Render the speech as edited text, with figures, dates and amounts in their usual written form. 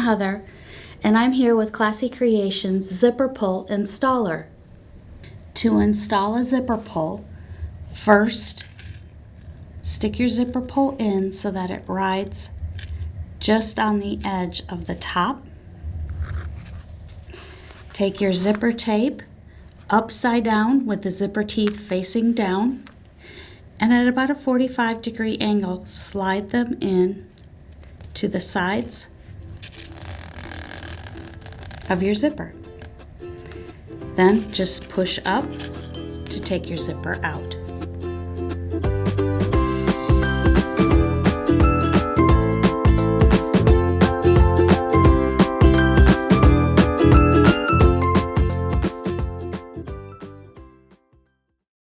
Heather, and I'm here with Classy Creations Zipper Pull Installer. To install a zipper pull, first stick your zipper pull in so that it rides just on the edge of the top. Take your zipper tape upside down with the zipper teeth facing down, and at about a 45-degree angle, slide them in to the sides of your zipper. Then just push up to take your zipper out.